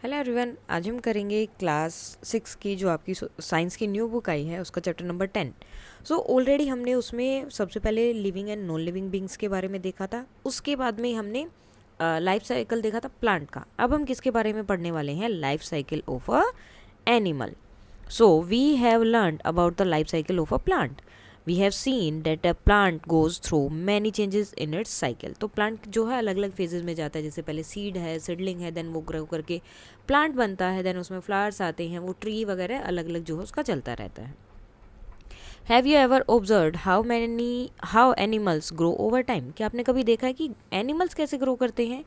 Hello everyone, आज हम करेंगे क्लास 6 की जो आपकी साइंस की न्यू बुक आई है उसका चैप्टर नंबर 10। ऑलरेडी हमने उसमें सबसे पहले living and non living beings के बारे में देखा था। उसके बाद में हमने लाइफ साइकिल देखा था प्लांट का। अब हम किसके बारे में पढ़ने वाले हैं? Life cycle of a animal. So we have learned about the life cycle of a plant. We have seen that a plant goes through many changes in its cycle. तो प्लांट जो है अलग अलग फेजेस में जाता है। जैसे पहले सीड है, सीडलिंग है, देन वो ग्रो करके प्लांट बनता है, देन उसमें फ्लावर्स आते हैं, वो ट्री वगैरह अलग अलग जो है उसका चलता रहता है। Have you ever observe how animals grow over time? क्या आपने कभी देखा है कि एनिमल्स कैसे ग्रो करते हैं?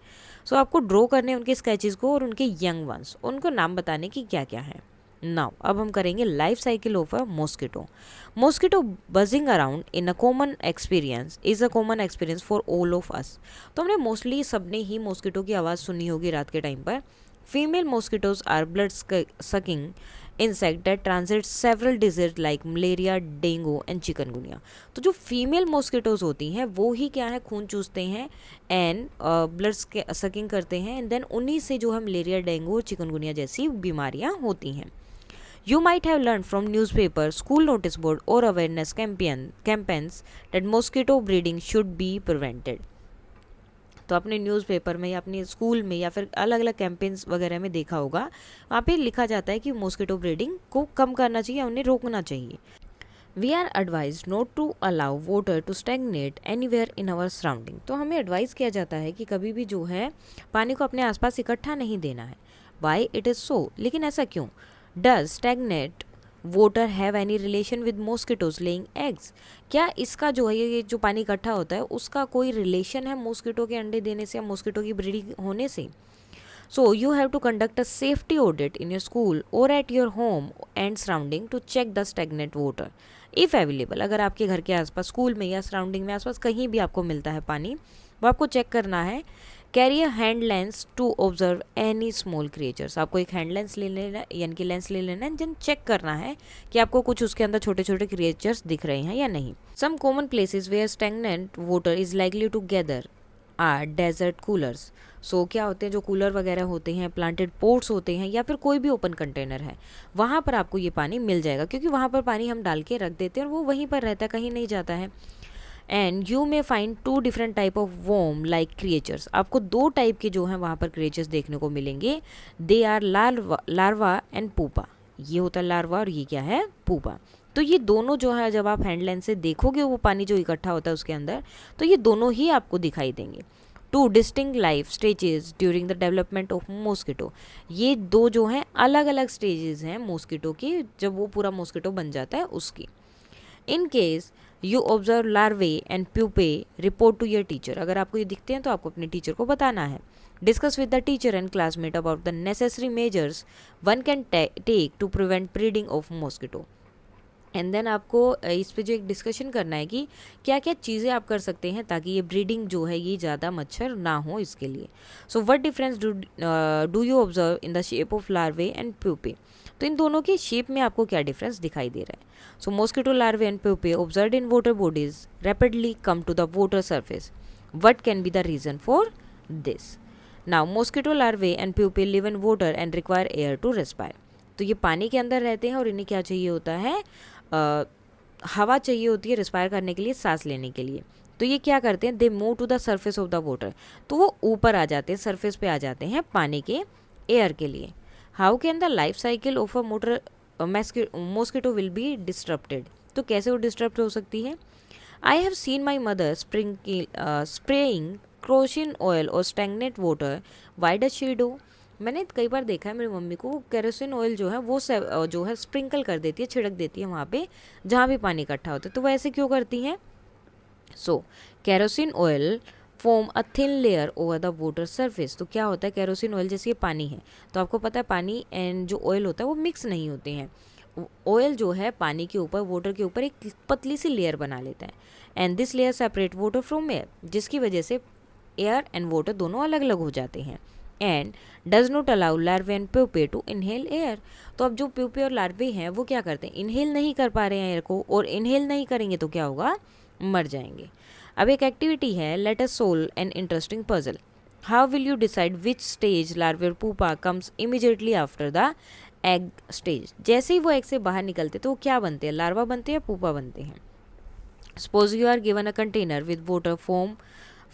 आपको ड्रॉ करने उनके स्केचेस को और उनके यंग वंस, उनको नाम बताने की क्या क्या है। नाउ अब हम करेंगे life cycle of a mosquito. Mosquito buzzing around in a common experience is a common experience for all of us. तो हमने मोस्टली सबने ही मॉस्किटो की आवाज़ सुनी होगी रात के टाइम पर। Female mosquitoes are blood sucking insect that transits several diseases like malaria, dengue and chikungunya. तो जो फीमेल मॉस्किटोज होती हैं वो ही क्या है, खून चूसते हैं एंड ब्लड सकिंग करते हैं, एंड देन उन्हीं से जो है मलेरिया, डेंगू और चिकनगुनिया जैसी बीमारियां होती हैं। You might have learned from newspaper, school notice board or awareness campaigns that mosquito breeding should be prevented. तो अपने न्यूज़पेपर में या अपने स्कूल में या फिर अलग अलग कैंपेन्स वगैरह में देखा होगा, वहाँ पे लिखा जाता है कि मॉस्किटो ब्रीडिंग को कम करना चाहिए, उन्हें रोकना चाहिए। We are advise not to allow water to stagnate anywhere in our surrounding. तो हमें एडवाइस किया जाता है कि कभी भी जो है पानी को अपने आसपास इकट्ठा नहीं देना है। Why it is so? लेकिन ऐसा क्यों? Does stagnant water have any relation with mosquitoes laying eggs? क्या इसका जो है ये जो पानी इकट्ठा होता है उसका कोई रिलेशन है मॉस्किटो के अंडे देने से या मॉस्किटो की ब्रीडिंग होने से? So you have to conduct a safety audit in your school और at your home and surrounding to check the stagnant water if available. अगर आपके घर के आसपास, स्कूल में या सराउंडिंग में आसपास कहीं भी आपको मिलता है पानी, वो आपको चेक करना है। Carry a hand lens to observe any small creatures. आपको एक हैंड लेंस ले लेना, यानी कि लेंस ले लेना है, देन चेक करना है कि आपको कुछ उसके अंदर छोटे छोटे क्रिएचर्स दिख रहे हैं या नहीं। Some common places where stagnant water is likely to gather are desert coolers. क्या होते हैं, जो कूलर वगैरह होते हैं, प्लांटेड पोट्स होते हैं, या फिर कोई भी ओपन कंटेनर है, वहाँ पर आपको ये पानी मिल जाएगा, क्योंकि वहाँ पर पानी हम डाल के रख देते हैं और वो वहीं पर रहता है, कहीं नहीं जाता है। And you may find 2 different type of worm like creatures. आपको 2 टाइप के जो हैं वहाँ पर क्रिएचर्स देखने को मिलेंगे। They are larva and pupa. ये होता है लार्वा और ये क्या है, पूपा। तो ये दोनों जो है जब आप हैंड लेंस से देखोगे वो पानी जो इकट्ठा होता है उसके अंदर, तो ये दोनों ही आपको दिखाई देंगे। 2 distinct life stages during the development of mosquito. ये 2 जो हैं अलग अलग स्टेजेस हैं मॉस्किटो की, जब वो पूरा मॉस्किटो बन जाता है उसकी। In case you observe larvae and pupae, report to your teacher. अगर आपको ये दिखते हैं तो आपको अपने टीचर को बताना है। Discuss with the teacher and classmate about the necessary measures one can take to prevent breeding of mosquito. And then आपको इस पे जो एक डिस्कशन करना है कि क्या क्या चीज़ें आप कर सकते हैं ताकि ये ब्रीडिंग जो है ये ज़्यादा मच्छर ना हो इसके लिए। What difference do you observe in the shape of larvae and pupae? तो इन दोनों की शेप में आपको क्या डिफरेंस दिखाई दे रहा है? Mosquito larvae and pupae observe in water bodies rapidly come to the water surface. What can be the reason for this? Now mosquito larvae and pupae live in water and require air to respire. तो ये पानी के अंदर रहते हैं और इन्हें क्या चाहिए होता है, हवा चाहिए होती है रिस्पायर करने के लिए, सांस लेने के लिए। तो ये क्या करते हैं, they move to the surface of the water. तो वो ऊपर आ जाते हैं, सरफेस पे आ जाते हैं पानी के, एयर के लिए। How can the life cycle of a mosquito will be disrupted? तो कैसे वो डिस्टर्ब हो सकती है? I have seen my mother spraying kerosene oil और stagnant water. Why does she do? मैंने कई बार देखा है मेरी मम्मी को, केरोसिन ऑयल जो है वो जो है स्प्रिंकल कर देती है, छिड़क देती है वहाँ पे जहाँ भी पानी इकट्ठा होता है। तो वो ऐसे क्यों करती हैं? Kerosene oil form a thin layer over the water surface. तो क्या होता है, केरोसिन ऑयल जैसे ये पानी है, तो आपको पता है पानी एंड जो ऑयल होता है वो मिक्स नहीं होते हैं। ऑयल जो है पानी के ऊपर, वाटर के ऊपर एक पतली सी लेयर बना लेता है, and this layer separate water from air, जिसकी वजह से एयर एंड वाटर दोनों अलग अलग हो जाते हैं। And does not allow larvae and pupae to inhale air. तो अब जो प्यूपे और लार्वे हैं वो क्या करते हैं, इनहेल नहीं कर पा रहे हैं एयर को, और इनहेल नहीं करेंगे तो क्या होगा, मर जाएंगे। अब एक एक्टिविटी है, let us solve an interesting puzzle. How will you decide which stage larva और pupa comes immediately after the egg stage? जैसे ही वो एग से बाहर निकलते तो वो क्या बनते हैं, लार्वा बनते हैं या pupa बनते हैं? Suppose you are given a container with water form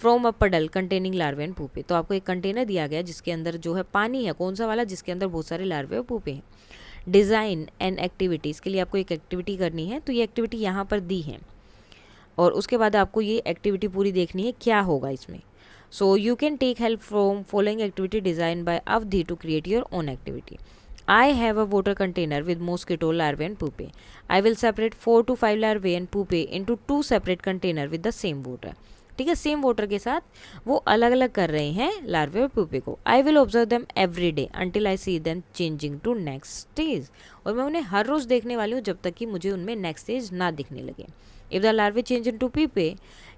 from a puddle containing larvae and पुपे। तो आपको एक कंटेनर दिया गया जिसके अंदर जो है पानी है, कौन सा वाला, जिसके अंदर बहुत सारे लार्वे और पुपे हैं। डिज़ाइन एंड एक्टिविटी, इसके लिए आपको एक एक्टिविटी करनी है, तो ये एक्टिविटी यहाँ पर दी है और उसके बाद आपको ये एक्टिविटी पूरी देखनी है क्या होगा इसमें। So you can take help from following activity design by Avadhi to create your own activity. I have a water container with mosquito larvae and pupae. I will separate 4 to 5 larvae and pupae into 2 separate container with the same water. ठीक है, same water के साथ वो अलग अलग कर रहे हैं लार्वे और पुपे को। I will observe them every day until I see them changing to next stage. और मैं उन्हें हर रोज़ देखने वाली हूँ जब तक कि मुझे उनमें नेक्स्ट स्टेज ना दिखने लगे। If the larvae change into pupae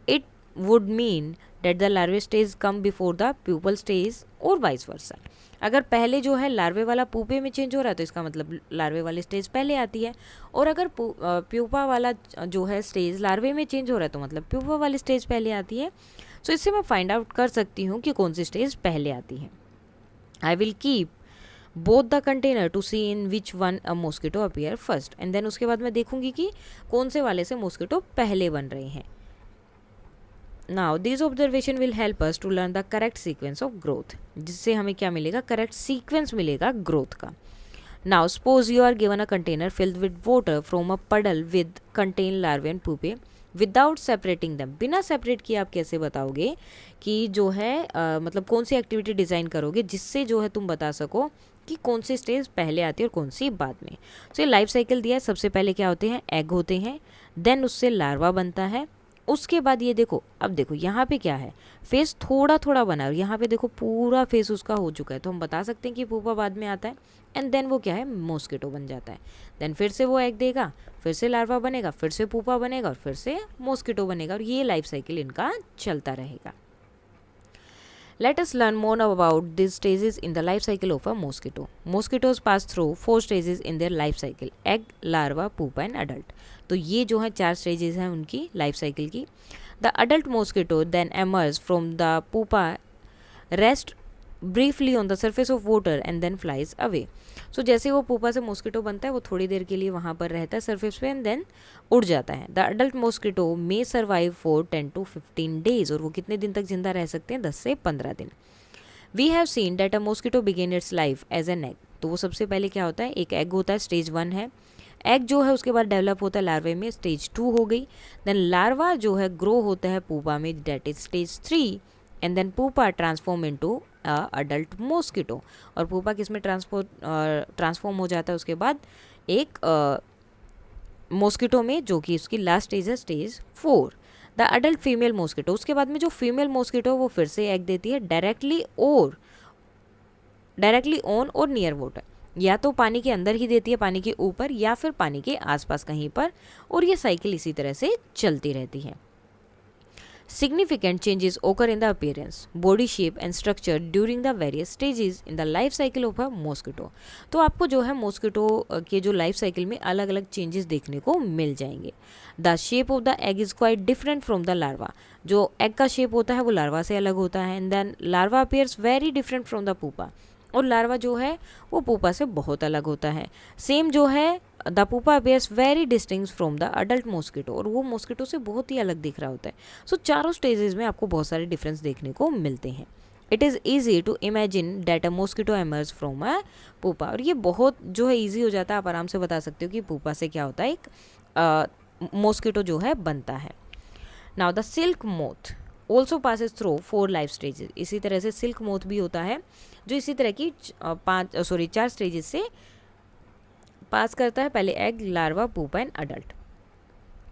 it would mean that the larvae stage come before the pupal stage और वाइस वर्सा। अगर पहले जो है लार्वे वाला पुपे में चेंज हो रहा है तो इसका मतलब लार्वे वाली स्टेज पहले आती है, और अगर प्यूपा वाला जो है स्टेज लार्वे में चेंज हो रहा है तो मतलब प्यूपा वाली स्टेज पहले आती है। सो इससे मैं फाइंड आउट कर सकती हूँ कि कौन सी स्टेज पहले आती है। I will keep both the container to see in which one a mosquito appear first, and then उसके बाद मैं देखूंगी कि कौन से वाले से मॉस्किटो पहले बन रहे हैं। Now this observation will help us to learn the correct sequence of growth, जिससे हमें क्या मिलेगा, करेक्ट सीक्वेंस मिलेगा ग्रोथ का। Now suppose you are given a container filled with water from a puddle with contain larvae and pupae without separating them. बिना separate किए आप कैसे बताओगे कि जो है मतलब कौन सी एक्टिविटी डिज़ाइन करोगे जिससे जो है तुम बता सको कि कौन सी स्टेज पहले आती है और कौन सी बाद में। सो ये लाइफ साइकिल दिया है। सबसे पहले क्या होते हैं, एग होते हैं, देन उससे लार्वा बनता है, उसके बाद ये देखो, अब देखो यहाँ पे क्या है, फेस थोड़ा थोड़ा बना है और यहाँ पे देखो पूरा फेस उसका हो चुका है, तो हम बता सकते हैं कि पुपा बाद में आता है। एंड देन वो क्या है, मॉस्किटो बन जाता है। देन फिर से वो एग देगा, फिर से लार्वा बनेगा, फिर से पुपा बनेगा और फिर से मॉस्किटो बनेगा, और ये लाइफ साइकिल इनका चलता रहेगा। Let us learn more about these stages in the life cycle of a mosquito. Mosquitoes pass through 4 stages in their life cycle: egg, larva, pupa and adult. तो ये जो है 4 stages हैं उनकी लाइफ साइकिल की। The adult mosquito then emerges from the pupa, rest briefly on the surface of water and then flies away. So जैसे वो pupa से मॉस्किटो बनता है वो थोड़ी देर के लिए वहाँ पर रहता है सरफेस पे एंड देन उड़ जाता है। The adult mosquito may survive for 10 to 15 days, और वो कितने दिन तक जिंदा रह सकते हैं, 10 से 15 दिन। We have seen that a mosquito begin its life as an egg. तो वो सबसे पहले क्या होता है, एक एग होता है, स्टेज 1 है। एग जो है उसके बाद डेवलप होता है लार्वे में, स्टेज 2 हो गई। देन लार्वा जो है ग्रो होता है पुपा में, that is stage 3, and then pupa transform into adult mosquito. और पुपा किस में ट्रांसफॉर्म हो जाता है उसके बाद, एक मॉस्किटो में, जो कि उसकी लास्ट स्टेज है, stage 4। The adult female mosquito, उसके बाद में जो फीमेल मॉस्किटो वो फिर से एग देती है डायरेक्टली ऑन और नियर वाटर, या तो पानी के अंदर ही देती है, पानी के ऊपर या फिर पानी के आसपास कहीं पर, और ये साइकिल इसी तरह से चलती रहती है। Significant changes occur in the appearance, body shape and structure during the various stages in the life cycle of a mosquito. तो आपको जो है मॉस्किटो के जो लाइफ साइकिल में अलग अलग चेंजेस देखने को मिल जाएंगे। The shape of the egg is quite different from the larva. जो एग का शेप होता है वो लार्वा से अलग होता है। And then larva appears very different from the pupa, और लार्वा जो है वो पुपा से बहुत अलग होता है। सेम जो है the pupa appears very distinct from the adult mosquito, और वो मॉस्किटो से बहुत ही अलग दिख रहा होता है। सो चारों स्टेजेस में आपको बहुत सारे डिफरेंस देखने को मिलते हैं। It is easy to imagine that a mosquito emerge from a pupa, और ये बहुत जो है ईजी हो जाता है, आप आराम से बता सकते हो कि पुपा से क्या होता है, एक मॉस्किटो जो है बनता है। Now the silk moth also passes through 4 life stages. इसी तरह से सिल्क मोथ भी होता है जो इसी तरह की 4 स्टेजेस से पास करता है। पहले egg, larva, pupa and adult.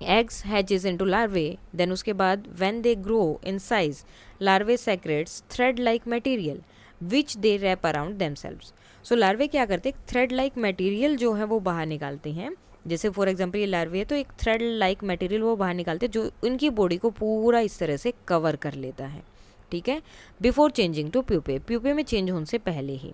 Eggs hatches into larvae, then उसके बाद when they grow in size larvae secretes thread like material which they wrap around themselves. So larvae क्या करते हैं, थ्रेड लाइक मटेरियल जो है वो बाहर निकालते हैं। जैसे फॉर एग्जांपल ये लार्वे है तो एक थ्रेड लाइक मटेरियल वो बाहर निकालते हैं जो उनकी बॉडी को पूरा इस तरह से कवर कर लेता है, ठीक है, before changing to pupae, pupae में चेंज होने से पहले ही।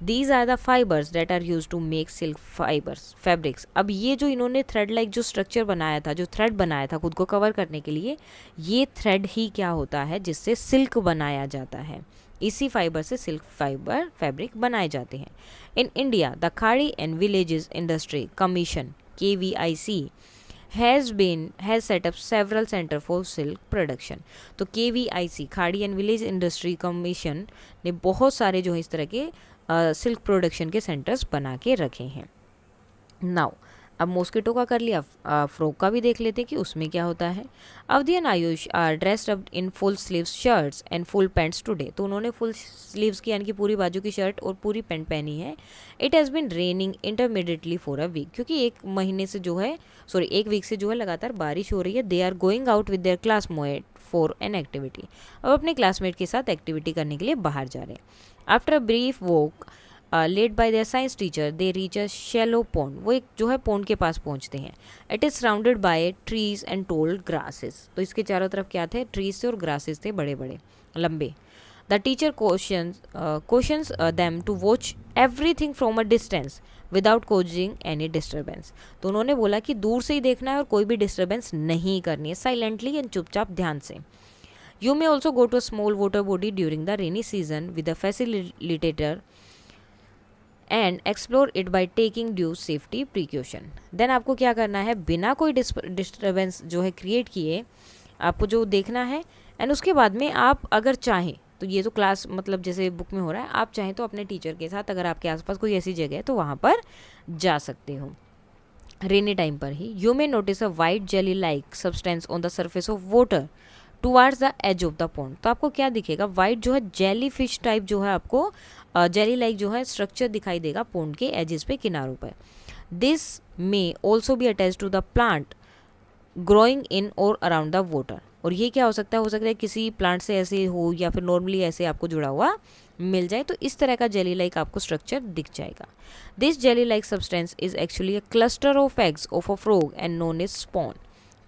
These are the fibres that are use to make silk fibres fabrics. अब ये जो इन्होंने थ्रेड लाइक जो स्ट्रक्चर बनाया था, जो थ्रेड बनाया था खुद को कवर करने के लिए, ये थ्रेड ही क्या होता है जिससे सिल्क बनाया जाता है। इसी फाइबर से सिल्क फाइबर फैब्रिक बनाए जाते हैं। इन इंडिया द खाड़ी and villages industry commission KVIC has set up several center for silk production। तो KVIC खाड़ी एंड विलेज इंडस्ट्री कमीशन ने बहुत सारे जो है इस तरह के सिल्क प्रोडक्शन के सेंटर्स बना के रखे हैं। नाउ अब मॉस्किटो का कर लिया, फ्रॉक का भी देख लेते हैं कि उसमें क्या होता है। Avadhi and Ayush are dressed up in full sleeves shirts and full pants today. तो उन्होंने फुल स्लीव्स की यानी कि पूरी बाजू की शर्ट और पूरी पैंट पहनी है। It has been raining intermediately for a week, क्योंकि एक वीक से जो है लगातार बारिश हो रही है। They are going out with their classmate for an activity. अब अपने क्लासमेट के साथ एक्टिविटी करने के लिए बाहर जा रहे हैं। After a brief walk led by there science teacher they reach a shallow pond. वो एक जो है पॉन्ड के पास पहुंचते हैं। It is surrounded by trees and told grasses. तो इसके चारों तरफ क्या थे, ट्रीज थे और ग्रासेस थे बड़े बड़े लंबे। The teacher questions them to watch everything from a distance without causing any disturbance. तो उन्होंने बोला कि दूर से ही देखना है और कोई भी डिस्टर्बेंस नहीं करनी है, साइलेंटली एंड चुपचाप ध्यान से। You may also go to a small water body during the rainy season with a facilitator and explore it by taking due safety precaution. Then आपको क्या करना है, बिना कोई डिस्टर्बेंस जो है क्रिएट किए आपको जो देखना है, एंड उसके बाद में आप अगर चाहें तो ये तो क्लास मतलब जैसे बुक में हो रहा है, आप चाहें तो अपने टीचर के साथ अगर आपके आसपास कोई ऐसी जगह है तो वहाँ पर जा सकते हो रेनी टाइम पर ही। You may notice a white jelly like substance on the surface of water towards the edge of the pond. तो आपको क्या दिखेगा, वाइट जो है जेली फिश टाइप जो है आपको जेली लाइक जो है स्ट्रक्चर दिखाई देगा पॉन्ड के एजेस पे, किनारों पर। This may also be attach to the plant growing in or around the water. और ये क्या हो सकता है किसी प्लांट से ऐसे हो या फिर नॉर्मली ऐसे आपको जुड़ा हुआ मिल जाए, तो इस तरह का जेली लाइक आपको स्ट्रक्चर दिख जाएगा। This jelly like substance is actually a cluster of eggs of a frog and known is spawn.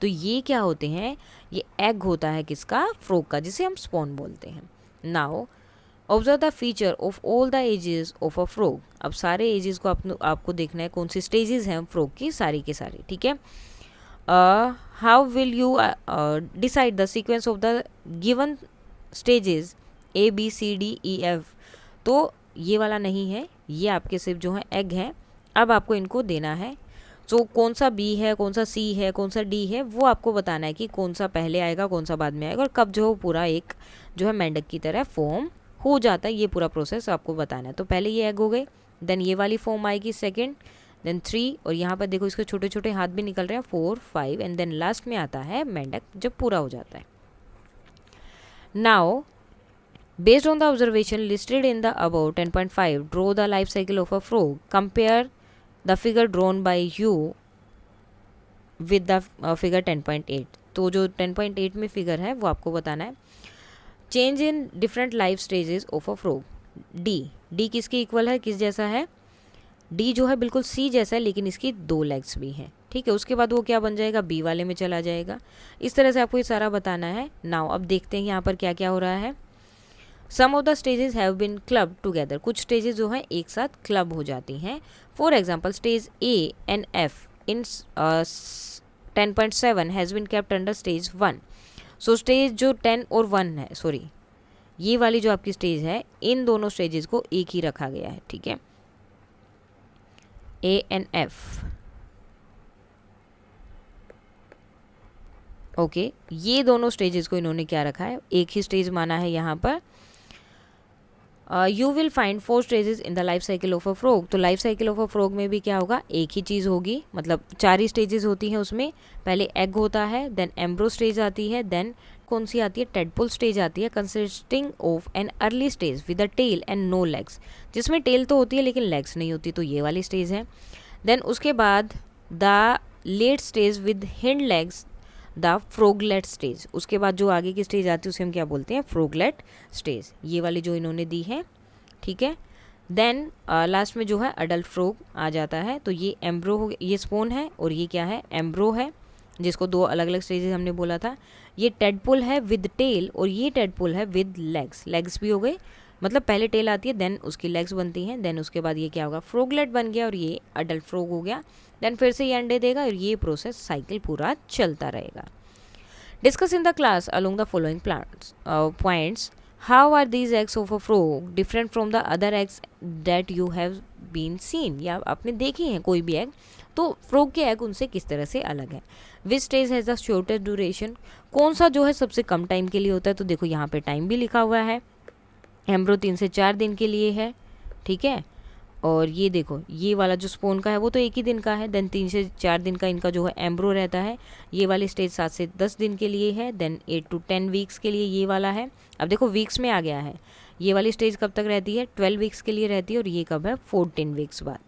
तो ये क्या होते हैं, ये एग होता है किसका, फ्रॉग का, जिसे हम स्पॉन बोलते हैं। Now observe the feature of all the ages of a frog. अब सारे एजेस को आपको देखना है, कौन सी स्टेजेस हैं फ्रॉग की, सारी के सारी, ठीक है। How will you decide the sequence of the given stages ABCDEF। तो ये वाला नहीं है, ये आपके सिर्फ जो है एग हैं। अब आपको इनको देना है, तो कौन सा B है, कौन सा C है, कौन सा D है, वो आपको बताना है कि कौन सा पहले आएगा, कौन सा बाद में आएगा, और कब जो पूरा एक जो है मेंढक की तरह फॉर्म हो जाता है। ये पूरा प्रोसेस आपको बताना है। तो पहले ये एग हो गए, देन ये वाली फॉर्म आएगी सेकेंड, देन 3, और यहाँ पर देखो इसके छोटे छोटे हाथ भी निकल रहे हैं, 4, 5, एंड देन लास्ट में आता है मेंढक जब पूरा हो जाता है। Now based on the observation listed in the above 10.5 draw the life cycle of a frog. Compare the figure drawn by you with the figure 10.8। तो जो 10.8 में फिगर है वो आपको बताना है। Change in different life stages of a frog. D किसके equal है, किस जैसा है, डी जो है बिल्कुल सी जैसा है, लेकिन इसकी 2 लेग्स भी हैं, ठीक है। उसके बाद वो क्या बन जाएगा, बी वाले में चला जाएगा। इस तरह से आपको ये सारा बताना है। नाउ अब देखते हैं यहाँ पर क्या क्या हो रहा है। Some of the stages have been club together. कुछ स्टेजेस जो हैं एक साथ क्लब हो जाती हैं। For example stage A and F in 10.7 has been kept under stage 1। So stage जो 10 और 1 है, सॉरी ये वाली जो आपकी स्टेज है, इन दोनों स्टेजेस को एक ही रखा गया है, ठीक है, A एंड F। ओके, ये दोनों स्टेजेस को इन्होंने क्या रखा है, एक ही स्टेज माना है यहाँ पर। You will find 4 stages in the life cycle of a frog. तो life cycle of a frog में भी क्या होगा, एक ही चीज़ होगी, मतलब 4 ही स्टेजेस होती हैं उसमें। पहले एग होता है, देन एम्ब्रो स्टेज आती है, देन कौन सी आती है, टेडपोल स्टेज आती है, consisting of an early stage with a tail and no legs. जिसमें टेल तो होती है लेकिन लेग्स नहीं होती, तो ये वाली स्टेज है। देन उसके बाद the late stage with hind legs, the froglet stage. उसके बाद जो आगे की स्टेज आती है उसे हम क्या बोलते हैं, फ्रॉगलेट स्टेज। ये वाली जो इन्होंने दी है, ठीक है। देन लास्ट में जो है अडल्ट फ्रॉग आ जाता है। तो ये एम्ब्रो हो, ये स्पोन है, और ये क्या है, एम्ब्रो है, जिसको 2 अलग अलग स्टेजेस हमने बोला था। ये टेडपोल है विद टेल, और ये टेडपोल है विद लेग्स। लेग्स भी हो गए, मतलब पहले टेल आती है, देन उसकी लेग्स बनती हैं, देन उसके बाद ये क्या होगा, फ्रॉगलेट बन गया और ये अडल्ट फ्रॉग हो गया, देन फिर से ये अंडे देगा और ये प्रोसेस साइकिल पूरा चलता रहेगा। Discuss in the class along the following points. How are these eggs of a frog different from the other eggs that you have been seen, या आपने देखी हैं कोई भी एग, तो फ्रॉग के एग उनसे किस तरह से अलग है। Which stage has the shortest duration, कौन सा जो है सबसे कम टाइम के लिए होता है, तो देखो यहाँ पे टाइम भी लिखा हुआ है, एम्ब्रो 3 से 4 दिन के लिए है, ठीक है। और ये देखो ये वाला जो स्पोन का है वो तो एक ही दिन का है, देन 3 से 4 दिन का इनका जो है एम्ब्रो रहता है। ये वाली स्टेज 7 से 10 दिन के लिए है, देन 8 to 10 वीक्स के लिए ये वाला है। अब देखो वीक्स में आ गया है, ये वाली स्टेज कब तक रहती है, 12 वीक्स के लिए रहती है, और ये कब है, 14 वीक्स बाद।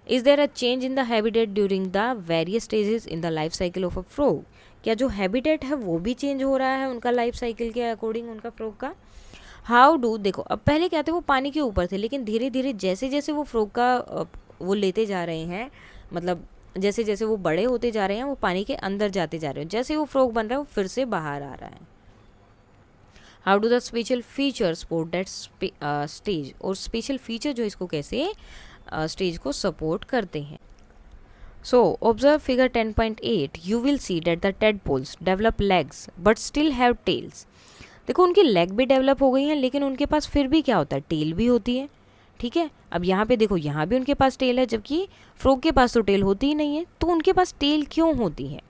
Is there a change in the habitat during the various stages in the life cycle of a frog, क्या जो हैबिटेट है वो भी चेंज हो रहा है उनका लाइफ साइकिल के अकॉर्डिंग उनका फ्रॉग का। हाउ डू, देखो अब पहले क्या थे, वो पानी के ऊपर थे, लेकिन धीरे धीरे जैसे जैसे वो फ्रॉग का वो लेते जा रहे हैं, मतलब जैसे जैसे वो बड़े होते जा रहे हैं वो पानी के अंदर जाते जा रहे हैं, जैसे वो फ्रॉग बन रहा है वो फिर से बाहर आ रहा है। How do the special feature support that stage, और स्पेशल फीचर जो इसको कैसे स्टेज को सपोर्ट करते हैं। So observe figure 10.8, you will see that the tadpoles develop legs but still have tails. देखो उनकी लेग भी डेवलप हो गई हैं, लेकिन उनके पास फिर भी क्या होता है, टेल भी होती है, ठीक है। अब यहाँ पे देखो यहाँ भी उनके पास टेल है, जबकि फ्रॉग के पास तो टेल होती ही नहीं है। तो उनके पास टेल क्यों होती है,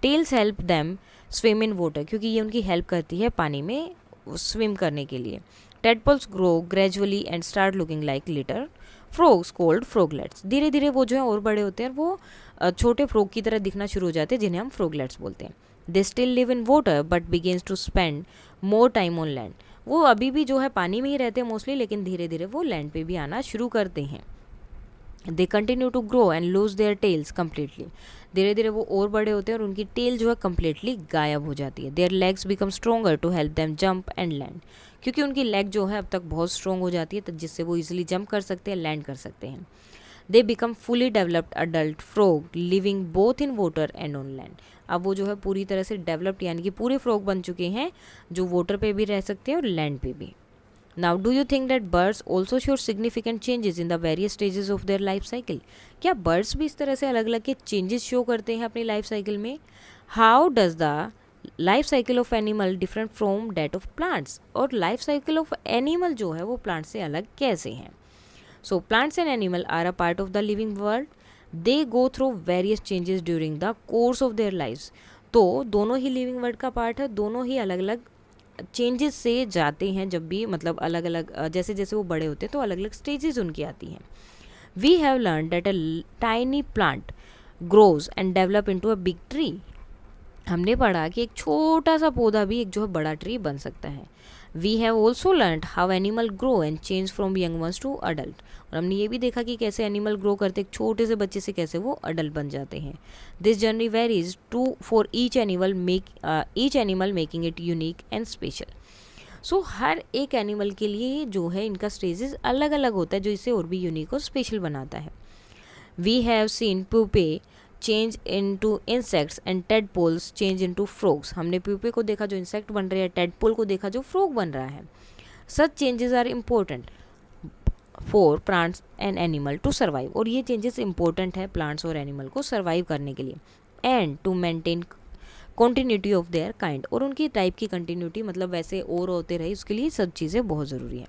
tails help them swim in water, क्योंकि ये उनकी हेल्प करती है पानी में स्विम करने के लिए। Tadpoles grow gradually and start looking like little frogs called froglets, धीरे धीरे वो जो है और बड़े होते हैं, वो छोटे फ्रॉग की तरह दिखना शुरू हो जाते हैं, जिन्हें हम फ्रॉगलेट्स बोलते हैं। They still live in water but begins to spend more time on land, वो अभी भी जो है पानी में ही रहते हैं मोस्टली, लेकिन धीरे धीरे वो लैंड पे भी आना शुरू करते हैं। They continue to grow and lose their tails completely, धीरे धीरे वो और बड़े होते हैं और उनकी टेल जो है कम्प्लीटली गायब हो जाती है। Their legs become stronger to help them jump and land, क्योंकि उनकी लेग जो है अब तक बहुत स्ट्रॉन्ग हो जाती है, तो जिससे वो इजीली जंप कर सकते हैं, लैंड कर सकते हैं। They become fully developed adult frog living both in water and on land, अब वो जो है पूरी तरह से डेवलप्ड यानी कि पूरे फ्रॉग बन चुके हैं, जो वाटर पे भी रह सकते हैं और लैंड पे भी। Now do you think that birds also show significant changes in the various stages of their life cycle, क्या बर्ड्स भी इस तरह से अलग अलग के चेंजेस शो करते हैं अपनी लाइफ साइकिल में। How does the life cycle of animal different from that of plants, और लाइफ साइकिल ऑफ एनिमल जो है वो प्लांट से अलग कैसे हैं। So plants and animal are a part of the living world, they go through various changes during the course of their lives, तो दोनों ही लिविंग वर्ल्ड का पार्ट है, दोनों ही अलग अलग चेंजेस से जाते हैं, जब भी मतलब अलग अलग जैसे जैसे वो बड़े होते हैं तो अलग अलग स्टेजेस उनकी आती हैं। We have learn that a tiny plant grows and develop into a big tree, हमने पढ़ा कि एक छोटा सा पौधा भी एक जो है बड़ा ट्री बन सकता है। We have also learn how animal grow and change from young ones to adult, और हमने ये भी देखा कि कैसे एनिमल ग्रो करते, एक छोटे से बच्चे से कैसे वो अडल्ट बन जाते हैं। This journey varies too for each animal making it unique and special, so हर एक एनिमल के लिए जो है इनका स्टेजेस अलग अलग होता है, जो इसे और भी यूनिक और स्पेशल बनाता है। We have seen pupae change into insects and tadpoles change into frogs, हमने प्यूपे को देखा जो इंसेक्ट बन रहे हैं, टेडपोल को देखा जो फ्रॉग बन रहा है। Such changes are important for plants and animal to survive, और ये चेंजेस इंपॉर्टेंट है प्लांट्स और एनिमल को सर्वाइव करने के लिए, and to maintain continuity of their kind, और उनकी टाइप की कंटिन्यूटी मतलब वैसे और होते रहे, उसके लिए सब चीज़ें बहुत ज़रूरी हैं।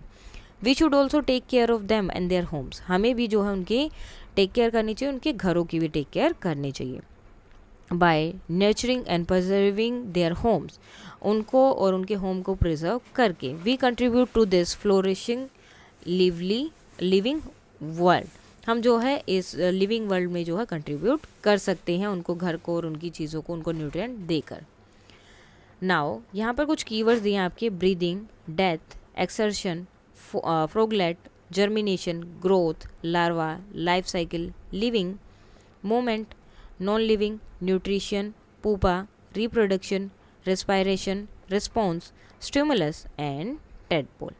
We should also take care of them and their homes, हमें भी जो है उनके टेक केयर करनी चाहिए, उनके घरों की भी टेक केयर करनी चाहिए। By nurturing and preserving their homes, उनको और उनके होम को प्रिजर्व करके, we contribute to this flourishing living world, हम जो है इस लिविंग वर्ल्ड में जो है कंट्रीब्यूट कर सकते हैं, उनको घर को और उनकी चीज़ों को उनको न्यूट्रिएंट देकर। नाउ यहाँ पर कुछ कीवर्ड्स दिए हैं आपके, breathing, death, excretion, froglet, germination, growth, larva, life cycle, living, movement, non living, nutrition, pupa, reproduction, respiration, response, stimulus and tadpole.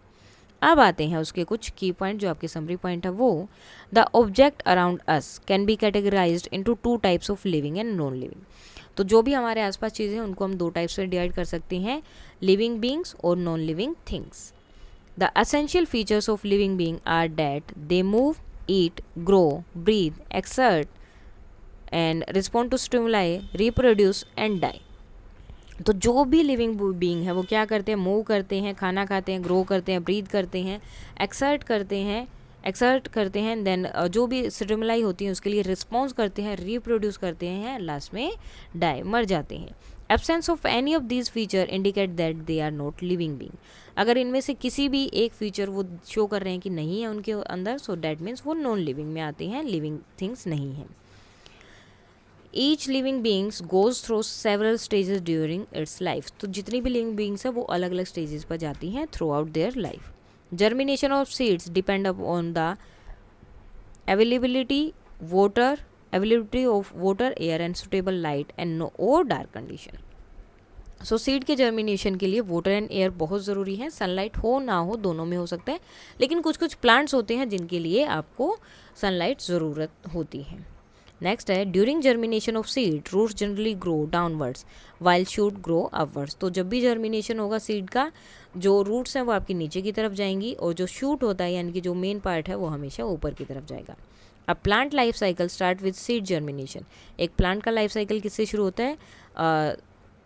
अब आते हैं उसके कुछ की पॉइंट, जो आपके समरी पॉइंट है वो, the object around us can be categorised into 2 types of living and non living, तो जो भी हमारे आसपास चीज़ें हैं उनको हम 2 टाइप्स में डिवाइड कर सकते हैं, लिविंग बींग्स और non living things. The essential features of living being are that they move, eat, grow, breathe, exert and respond to stimuli, reproduce and die. तो जो भी लिविंग बीइंग है वो क्या करते हैं, मूव करते हैं, खाना खाते हैं, ग्रो करते हैं, ब्रीथ करते हैं, एक्सर्ट करते हैं देन जो भी स्टिमुलाई होती हैं उसके लिए रिस्पॉन्स करते हैं, रिप्रोड्यूस करते हैं, लास्ट में डाई, मर जाते हैं। Absence of any of these feature indicate that they are not living being. अगर इनमें से किसी भी एक फीचर वो शो कर रहे हैं कि नहीं है उनके अंदर, सो दैट मीन्स वो नॉन लिविंग में आते हैं, लिविंग थिंग्स नहीं हैं। Each living beings goes through several stages during its life. तो जितनी भी लिविंग बींग्स है वो अलग अलग स्टेजेस पर जाती हैं throughout their life. Germination of seeds depend upon the availability of water, air and suitable light and no or dark condition. So seed के जर्मिनेशन के लिए वाटर एंड एयर बहुत ज़रूरी है, सनलाइट हो ना हो दोनों में हो सकता है, लेकिन कुछ कुछ प्लांट्स होते हैं जिनके लिए आपको सनलाइट ज़रूरत होती है। नेक्स्ट है during germination of seed roots generally grow downwards while shoot grow upwards. तो जब भी जर्मिनेशन होगा सीड का, जो रूट्स हैं वो आपकी नीचे की तरफ जाएंगी और जो शूट होता है यानी कि जो मेन पार्ट है वो हमेशा ऊपर की तरफ जाएगा। अब plant life cycle start with seed germination. एक प्लांट का लाइफ साइकिल किससे शुरू होता है,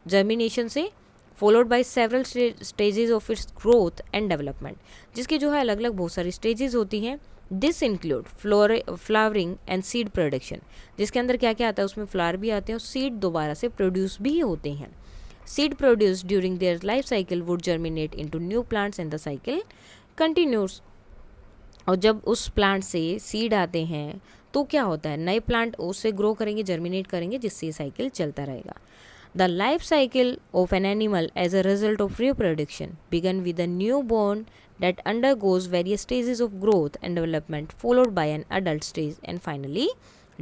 जर्मिनेशन से, followed by several stages of its growth and development, जिसकी जो है अलग अलग बहुत सारी स्टेजेस होती हैं। This include flowering and seed production, जिसके अंदर क्या क्या आता है, उसमें फ्लावर भी आते हैं और सीड दोबारा से प्रोड्यूस भी होते हैं। Seed produce during their life cycle would germinate into new plants and the cycle continuous. और जब उस प्लांट से सीड आते हैं तो क्या होता है, नए प्लांट उससे ग्रो करेंगे, जर्मिनेट करेंगे, जिससे ये साइकिल चलता रहेगा। The life cycle of an animal as a result of reproduction begin with a newborn that undergoes various stages of growth and development followed by an adult stage and finally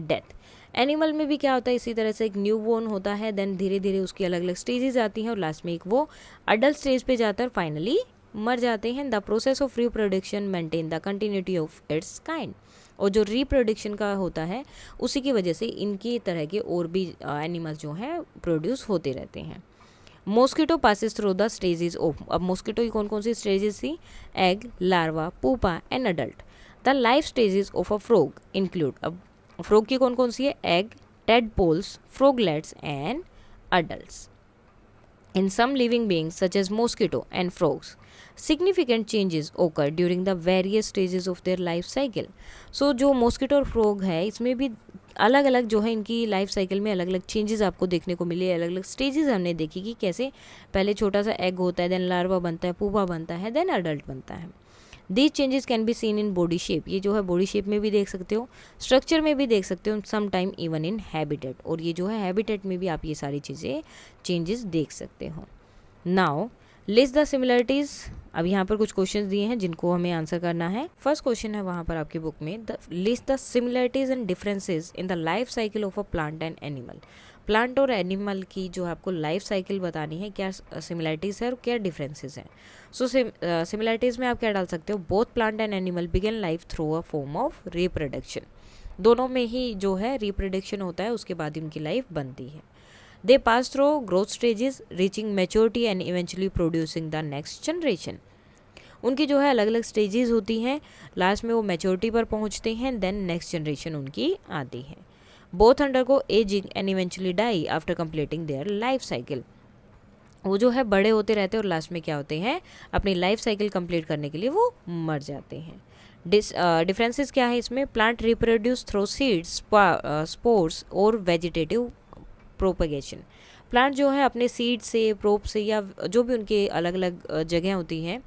death। Animal में भी क्या होता है, इसी तरह से एक newborn होता है, देन धीरे धीरे उसकी अलग अलग स्टेजेस आती हैं और लास्ट में एक वो अडल्ट स्टेज पे जाता है और फाइनली मर जाते हैं। The process of reproduction maintain the continuity of its kind. और जो रिप्रोडक्शन का होता है उसी की वजह से इनकी तरह के और भी एनिमल्स जो हैं प्रोड्यूस होते रहते हैं। Mosquito passes through the stages of. अब मॉस्किटो की कौन कौन सी स्टेजेस थी, egg, larva, pupa and adult. The life stages of a frog include. अब फ्रॉग की कौन कौन सी है, egg, tadpoles, froglets and adults. In some living beings such as mosquito and frogs, significant changes occur during the various stages of their life cycle। So जो mosquito और frog है इसमें भी अलग अलग जो है इनकी लाइफ साइकिल में अलग अलग चेंजेस आपको देखने को मिले, अलग अलग स्टेजेस हमने देखी कि कैसे पहले छोटा सा एग होता है, देन लार्वा बनता है, पुपा बनता है, देन अडल्ट बनता है। These changes can be seen in body shape. ये जो है बॉडी शेप में भी देख सकते हो, स्ट्रक्चर में भी देख सकते हो, some time even in habitat. और ये जो है हैबिटेट में भी आप ये सारी चीज़ें चेंजेस देख सकते हो। Now list the similarities. अब यहाँ पर कुछ क्वेश्चंस दिए हैं जिनको हमें आंसर करना है। फर्स्ट क्वेश्चन है वहाँ पर आपकी बुक में, list the similarities and differences in the life cycle of a plant and animal. Plant और एनिमल की जो आपको लाइफ साइकिल बतानी है, क्या सिमिलरिटीज़ है और क्या डिफरेंसेस हैं। सो सिमिलरिटीज़ में आप क्या डाल सकते हो, both plant and animal begin life through a form of reproduction. दोनों में ही जो है रिप्रोडक्शन होता है, उसके बाद उनकी लाइफ बनती है। They pass through growth stages reaching maturity and eventually producing the next generation. उनकी जो है अलग अलग स्टेजेस होती हैं, लास्ट में वो मैच्योरिटी पर पहुंचते हैं, देन नेक्स्ट जनरेशन उनकी आती है। Both undergo ageing and eventually die after completing their life cycle. वो जो है बड़े होते रहते हैं और लास्ट में क्या होते हैं, अपनी लाइफ साइकिल कंप्लीट करने के लिए वो मर जाते हैं। डिफरेंसेस क्या है इसमें, plant reproduce through seeds, spores और वेजिटेटिव प्रोपगेशन। प्लांट जो है अपने सीड से, प्रोप से, या जो भी उनके अलग अलग जगह होती हैं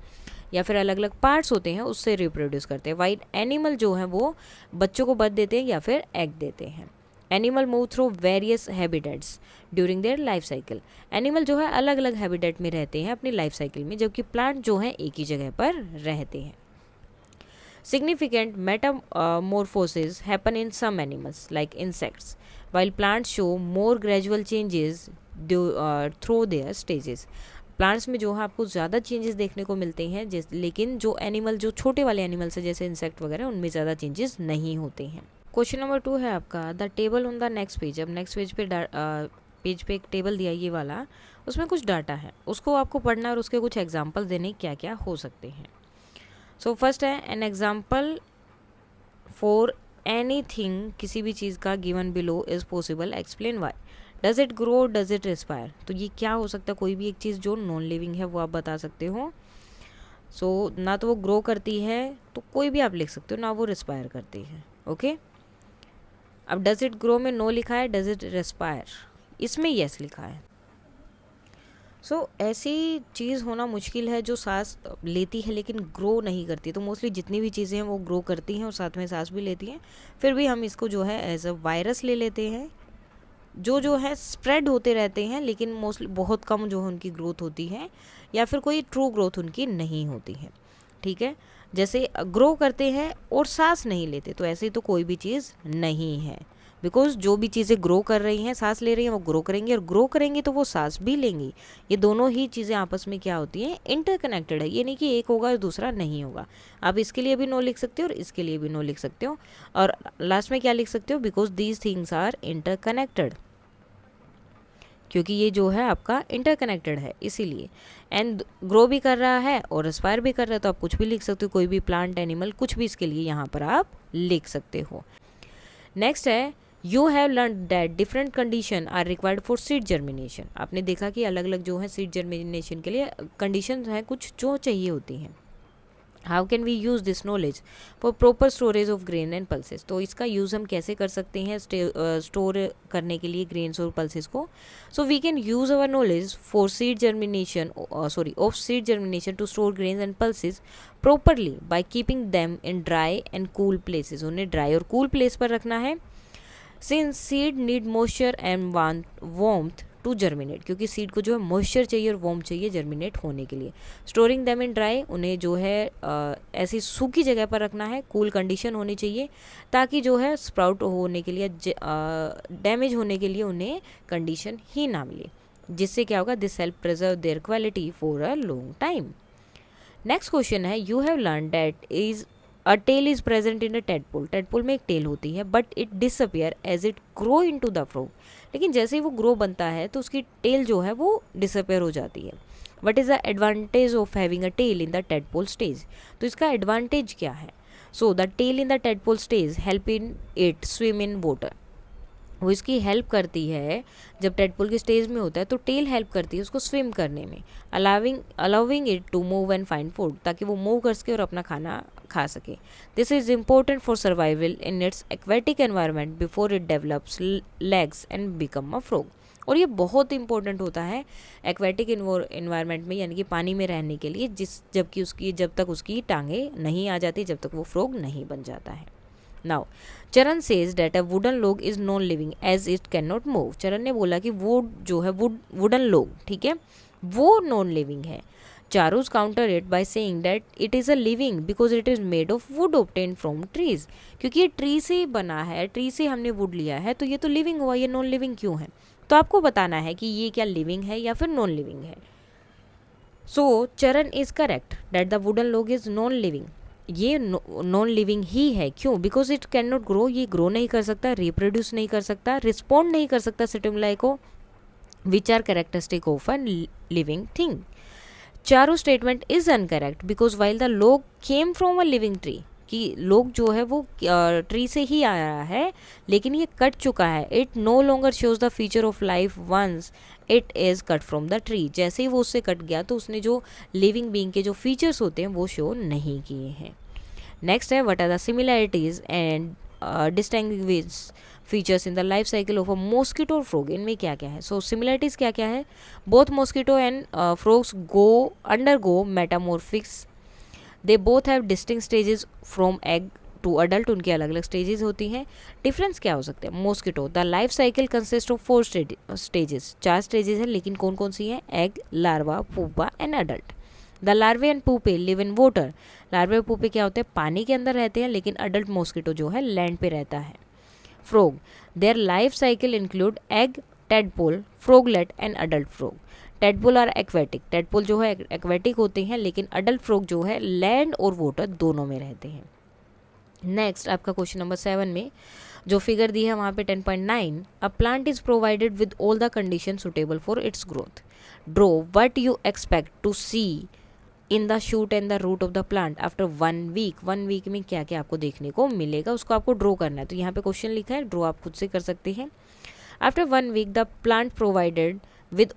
या फिर अलग अलग पार्ट्स होते हैं उससे रिप्रोड्यूस करते हैं। वाइट एनिमल जो है वो बच्चों को बर्थ देते हैं या फिर एग देते हैं। Animal move through various habitats during their life cycle. Animal जो है अलग अलग हैबिटेट में रहते हैं अपनी लाइफ साइकिल में, जबकि प्लांट जो है एक ही जगह पर रहते हैं। Significant metamorphosis happen in some animals like insects, while plants show more gradual changes through their stages। Plants में जो है आपको ज़्यादा चेंजेस देखने को मिलते हैं, लेकिन जो एनिमल, जो छोटे वाले एनिमल्स है जैसे इंसेक्ट वगैरह, उनमें ज़्यादा चेंजेस नहीं होते हैं। क्वेश्चन नंबर 2 है आपका, the table on the next page. अब नेक्स्ट पेज पे एक टेबल दिया ये वाला, उसमें कुछ डाटा है, उसको आपको पढ़ना और उसके कुछ एग्जाम्पल्स देने क्या क्या हो सकते हैं। सो फर्स्ट है एन एग्जाम्पल फॉर एनीथिंग, किसी भी चीज़ का given below is possible, explain why. Does it grow, does it respire, तो ये क्या हो सकता है, कोई भी एक चीज़ जो नॉन लिविंग है वो आप बता सकते हो। सो ना तो वो ग्रो करती है, तो कोई भी आप लिख सकते हो, ना वो रिस्पायर करती है। ओके, अब डज इट ग्रो में नो लिखा है, डज इट रिस्पायर इसमें यस लिखा है। सो ऐसी चीज़ होना मुश्किल है जो सांस लेती है लेकिन ग्रो नहीं करती। तो मोस्टली जितनी भी चीज़ें हैं वो ग्रो करती हैं और साथ में सांस भी लेती हैं, फिर भी हम इसको जो है एज अ वायरस ले लेते हैं, जो है स्प्रेड होते रहते हैं, लेकिन मोस्टली बहुत कम जो है उनकी ग्रोथ होती है, या फिर कोई ट्रू ग्रोथ उनकी नहीं होती है। ठीक है, जैसे ग्रो करते हैं और सांस नहीं लेते, तो ऐसे तो कोई भी चीज़ नहीं है, बिकॉज जो भी चीज़ें ग्रो कर रही हैं, सांस ले रही हैं, वो ग्रो करेंगी, और ग्रो करेंगी तो वो सांस भी लेंगी। ये दोनों ही चीज़ें आपस में क्या होती हैं, इंटरकनेक्टेड है। ये नहीं कि एक होगा और दूसरा नहीं होगा। आप इसके लिए भी नो लिख सकते हो और इसके लिए भी नो लिख सकते हो, और लास्ट में क्या लिख सकते हो, because these things are interconnected, क्योंकि ये जो है आपका इंटरकनेक्टेड है इसीलिए। एंड ग्रो भी कर रहा है और एस्पायर भी कर रहा है, तो आप कुछ भी लिख सकते हो, कोई भी प्लांट, एनिमल, कुछ भी इसके लिए यहाँ पर आप लिख सकते हो। नेक्स्ट है you have learn that different condition are required for seed germination. आपने देखा कि अलग अलग जो है सीड जर्मिनेशन के लिए कंडीशन है कुछ जो चाहिए होती हैं। How can we use this knowledge for proper storage of grain and pulses, तो इसका यूज़ हम कैसे कर सकते हैं स्टोर करने के लिए ग्रेन्स और पल्सेस को। So we can use our knowledge for seed germination of seed germination to store grains and pulses properly by keeping them in dry and cool places. उन्हें ड्राई और कूल प्लेस पर रखना है। Since seed need moisture and warmth to germinate, क्योंकि seed को जो है moisture चाहिए और वार्म चाहिए जर्मिनेट होने के लिए। स्टोरिंग देम इन ड्राई, उन्हें जो है ऐसी सूखी जगह पर रखना है। कूल कंडीशन होनी चाहिए ताकि जो है स्प्राउट होने के लिए, डैमेज होने के लिए उन्हें कंडीशन ही ना मिले, जिससे क्या होगा, this help preserve their quality for a long time. Next question है you have learn that is a tail is present in a tadpole. Tadpole में एक टेल होती है, but it disappear as it grow into the frog. लेकिन जैसे ही वो grow बनता है तो उसकी टेल जो है वो डिसअपियर हो जाती है। What is the advantage of having a tail in the tadpole stage, तो इसका एडवांटेज क्या है। So the tail in the tadpole stage help in it swim in water, वो इसकी हेल्प करती है। जब टेडपोल के स्टेज में होता है तो टेल हेल्प करती है उसको स्विम करने में, allowing it to move and find food, ताकि वो मूव कर सके और अपना खाना खा सके। This is important for survival in its aquatic environment before it develops legs and become a frog. और ये बहुत इंपॉर्टेंट होता है एक्वेटिक इन्वायरमेंट में, यानी कि पानी में रहने के लिए, जब तक उसकी टांगें नहीं आ जाती, जब तक वो फ्रॉग नहीं बन जाता है। Now Charan says that a wooden log is non living as it can not move. Charan ने बोला कि वुड जो है वुडन लॉग, ठीक है, वो नॉन लिविंग है। Charu's counter it by saying that it is a living because it is made of wood obtained from trees, क्योंकि ये ट्री से बना है, ट्री से हमने वुड लिया है, तो ये तो लिविंग हुआ, ये नॉन लिविंग क्यों है। तो आपको बताना है कि ये क्या लिविंग है या फिर नॉन लिविंग है। सो चरण is correct that the wooden log is non living, ये नॉन लिविंग ही है। क्यों, because it can not grow, ये ग्रो नहीं कर सकता, रिप्रोड्यूस नहीं कर सकता, रिस्पॉन्ड नहीं कर सकता स्टिमुलाई को, which are characteristic of a living thing. Charu statement is incorrect because while the log came from a living tree, कि लोग जो है वो ट्री से ही आ रहा है, लेकिन ये कट चुका है। It no longer shows the feature of life once it is cut from the tree, जैसे ही वो उससे कट गया तो उसने जो लिविंग बीइंग के जो फीचर्स होते हैं वो शो नहीं किए हैं। नेक्स्ट है what are the similarities and distinguish features in the life cycle of a mosquito और फ्रॉग, इनमें क्या क्या है। सो सिमिलैरिटीज क्या क्या है, both mosquito and frogs undergo metamorphosis, they both have distinct stages from egg to adult, उनकी अलग अलग स्टेजेस होती हैं। डिफरेंस क्या हो सकते हैं, mosquito the life cycle consist of 4 stages, 4 stages हैं, लेकिन कौन कौन सी हैं, egg, larva, pupa and adult. The larvae and pupae live in water, larvae और पुपे क्या होते हैं, पानी के अंदर रहते हैं, लेकिन अडल्ट मॉस्किटो जो है लैंड पे रहता है। Frog, their life cycle include egg, tadpole, froglet and adult frog. Tadpole are aquatic, tadpole जो है एक्वेटिक होते हैं, लेकिन अडल्ट फ्रॉग जो है लैंड और वाटर दोनों में रहते हैं। नेक्स्ट आपका क्वेश्चन नंबर 7 में जो फिगर दी है वहाँ पे 10.9, a plant is provided with all the condition suitable for its growth, draw what you expect to see in the shoot and the root of the plant after 1 week. 1 week में क्या क्या आपको देखने को मिलेगा उसको आपको ड्रॉ करना है। तो यहाँ पे क्वेश्चन लिखा है, ड्रॉ आप खुद से कर सकते हैं। After 1 week the plant provided with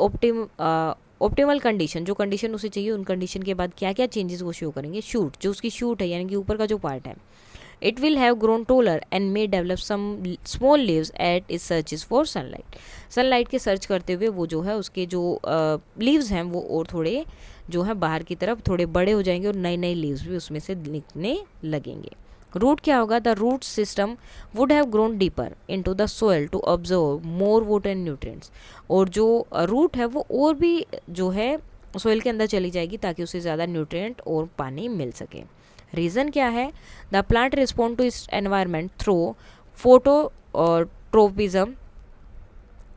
optimal condition, जो कंडीशन उसे चाहिए उन कंडीशन के बाद क्या क्या चेंजेस वो शो करेंगे। शूट, जो उसकी शूट है यानी कि ऊपर का जो पार्ट है, it will have grown taller and may develop some small leaves as it searches for sunlight. Sunlight के सर्च करते हुए वो जो है उसके जो लीव्स हैं वो और थोड़े जो है बाहर की तरफ थोड़े बड़े हो जाएंगे और नए नए लीव्स भी उसमें से निकलने लगेंगे। रूट क्या होगा, the root system would have grown deeper into the soil to observe more water and nutrients. और जो रूट है वो और भी जो है सोइल के अंदर चली जाएगी ताकि उसे ज़्यादा न्यूट्रिएंट और पानी मिल सके। रीज़न क्या है, the plant respond to its environment through phototropism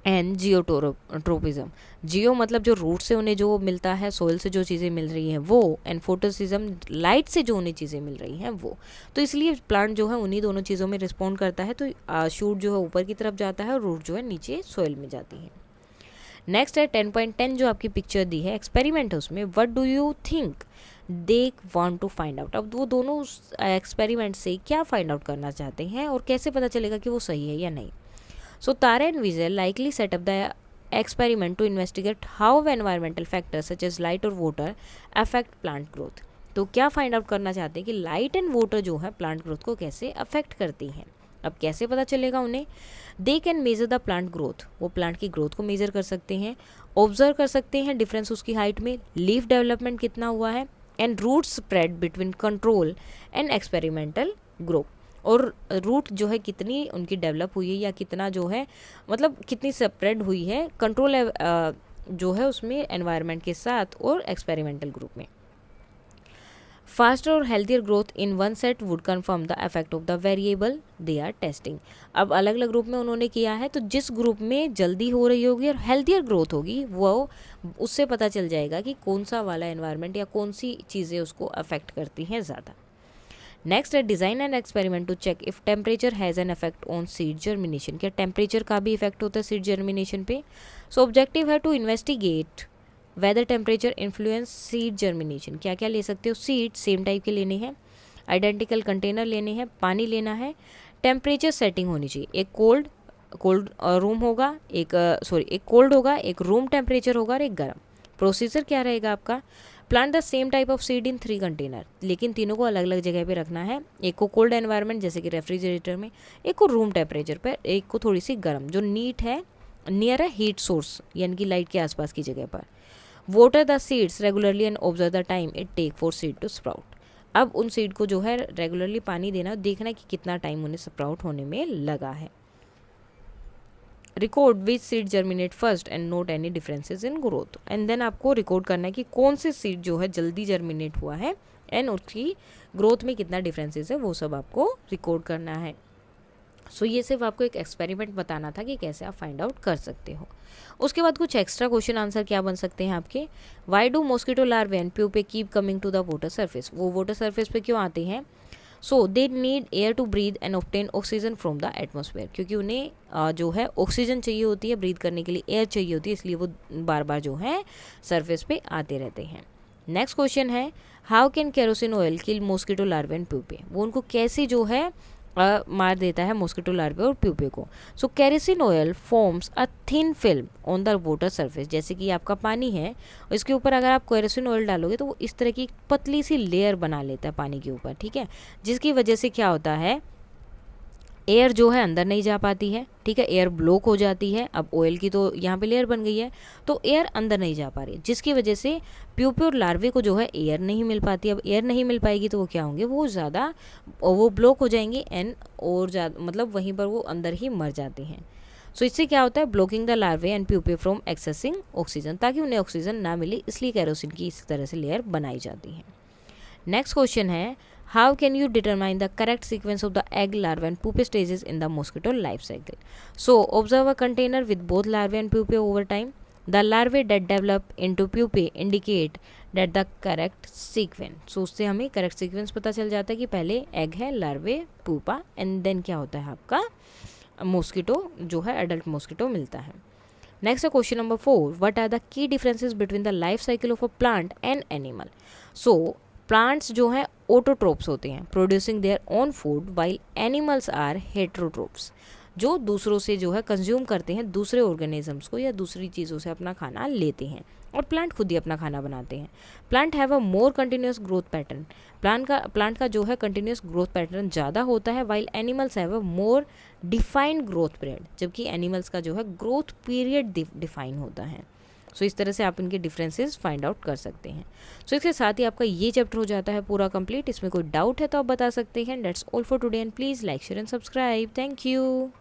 and geotropism. Geo मतलब जो रूट से उन्हें जो मिलता है, सोइल से जो चीज़ें मिल रही हैं वो, एंड फोटोसिज्म लाइट से जो उन्हें चीज़ें मिल रही हैं वो। तो इसलिए प्लांट जो है उन्हीं दोनों चीज़ों में रिस्पॉन्ड करता है। तो शूट जो है ऊपर की तरफ जाता है और रूट जो है नीचे सोइल में जाती है। नेक्स्ट है 10.10 जो आपकी पिक्चर दी है, एक्सपेरिमेंट है उसमें। What do you think they want to find out. अब वो दोनों उस एक्सपेरिमेंट से क्या फाइंड आउट करना चाहते हैं और कैसे पता चलेगा कि वो सही है या नहीं। So Tara and Vijay likely set up the experiment to investigate how environmental factors such as light or water affect plant growth। तो क्या फाइंड आउट करना चाहते हैं कि लाइट एंड वाटर जो है प्लांट ग्रोथ को कैसे अफेक्ट करती हैं। अब कैसे पता चलेगा उन्हें, they can measure the plant growth, वो प्लांट की ग्रोथ को मेजर कर सकते हैं, ऑब्जर्व कर सकते हैं डिफरेंस उसकी हाइट में, लीफ डेवलपमेंट कितना हुआ है, and root spread between control and experimental grow. और रूट जो है कितनी उनकी डेवलप हुई है या कितना जो है मतलब कितनी स्प्रेड हुई है कंट्रोल जो है उसमें एनवायरनमेंट के साथ और एक्सपेरिमेंटल ग्रुप में। फास्टर और healthier growth in one set would confirm the effect of the variable they are testing. अब अलग अलग ग्रुप में उन्होंने किया है, तो जिस ग्रुप में जल्दी हो रही होगी और हेल्थियर ग्रोथ होगी वो उससे पता चल जाएगा कि कौन सा वाला एनवायरनमेंट या कौन सी चीज़ें उसको अफेक्ट करती हैं ज़्यादा। नेक्स्ट है design and experiment to check if temperature has an effect on seed germination. क्या टेम्परेचर का भी इफेक्ट होता है सीड जर्मिनेशन पे। सो ऑब्जेक्टिव है to investigate whether temperature influence seed germination. क्या क्या ले सकते हो, सीड सेम टाइप के लेने हैं, आइडेंटिकल कंटेनर लेने हैं, पानी लेना है, टेम्परेचर सेटिंग होनी चाहिए। एक कोल्ड रूम होगा, एक कोल्ड होगा, एक रूम टेम्परेचर होगा और एक गर्म। प्रोसीजर क्या रहेगा आपका, plant the same type of seed in 3 container, लेकिन तीनों को अलग अलग जगह पे रखना है। एक को कोल्ड एनवायरनमेंट जैसे कि रेफ्रिजरेटर में, एक को रूम टेम्परेचर पर, एक को थोड़ी सी गर्म जो नीट है नियर है हीट सोर्स यानी कि लाइट के आसपास की जगह पर। Water the seeds regularly and observe the time it take for seed to sprout. अब उन सीड को जो है रेगुलरली पानी देना, देखना कि कितना टाइम उन्हें स्प्राउट होने में लगा है। Record which seed germinate first and note any differences in growth. And then आपको रिकॉर्ड करना है कि कौन से सीड जो है जल्दी जर्मिनेट हुआ है एंड उसकी ग्रोथ में कितना डिफरेंसेस है, वो सब आपको रिकॉर्ड करना है। सो ये सिर्फ आपको एक एक्सपेरिमेंट बताना था कि कैसे आप फाइंड आउट कर सकते हो। उसके बाद कुछ एक्स्ट्रा क्वेश्चन आंसर क्या बन सकते हैं आपके, why do mosquito larvae and pupae keep coming to the water surface. वो वाटर सरफेस पे क्यों आते हैं, so they need air to breathe and obtain oxygen from the atmosphere. क्योंकि उन्हें जो है ऑक्सीजन चाहिए होती है, ब्रीथ करने के लिए एयर चाहिए होती है, इसलिए वो बार बार जो है सरफेस पे आते रहते हैं। नेक्स्ट क्वेश्चन है, how can kerosene oil kill mosquito larvae and pupae. वो उनको कैसे जो है मार देता है मॉस्किटो लार्वे और प्यूपे को। So kerosene oil forms a thin film on the water surface. जैसे कि आपका पानी है, इसके ऊपर अगर आप केरोसिन ऑयल डालोगे तो वो इस तरह की पतली सी लेयर बना लेता है पानी के ऊपर, ठीक है, जिसकी वजह से क्या होता है एयर जो है अंदर नहीं जा पाती है, ठीक है, एयर ब्लॉक हो जाती है। अब ऑयल की तो यहाँ पे लेयर बन गई है तो एयर अंदर नहीं जा पा रही, जिसकी वजह से प्यूपे और लार्वे को जो है एयर नहीं मिल पाती। अब एयर नहीं मिल पाएगी तो वो क्या होंगे, वो ज़्यादा वो ब्लॉक हो जाएंगे एंड और ज़्यादा मतलब वहीं पर वो अंदर ही मर जाते हैं। सो इससे क्या होता है, blocking the larvae and pupae from accessing oxygen, ताकि उन्हें ऑक्सीजन ना मिले, इसलिए केरोसिन की इस तरह से लेयर बनाई जाती है। नेक्स्ट क्वेश्चन है, how can you determine the correct sequence of the egg larva and pupae stages in the mosquito life cycle? So observe a container with both larvae and pupae over time. The larvae that develop into pupae indicate that the correct sequence. So उससे हमें correct sequence पता चल जाता है कि पहले egg है, लार्वे, pupa and then क्या होता है आपका मॉस्किटो जो है एडल्ट मॉस्किटो मिलता है। नेक्स्ट है question number 4, what are the key differences between the life cycle of a plant and animal. So plants जो हैं ऑटोट्रोप्स होते हैं, producing their own food, while animals are heterotrophs, जो दूसरों से जो है कंज्यूम करते हैं, दूसरे ऑर्गेनिजम्स को या दूसरी चीज़ों से अपना खाना लेते हैं, और प्लांट खुद ही अपना खाना बनाते हैं। Plant have a more continuous growth pattern, plant का जो है कंटिन्यूस ग्रोथ पैटर्न ज़्यादा होता है, while animals have a more defined growth period, जबकि एनिमल्स का जो है ग्रोथ पीरियड डिफाइन होता है। सो इस तरह से आप इनके डिफरेंसेस फाइंड आउट कर सकते हैं। सो इसके साथ ही आपका ये चैप्टर हो जाता है पूरा कंप्लीट। इसमें कोई डाउट है तो आप बता सकते हैं। That's all for today and please like share and subscribe. Thank you.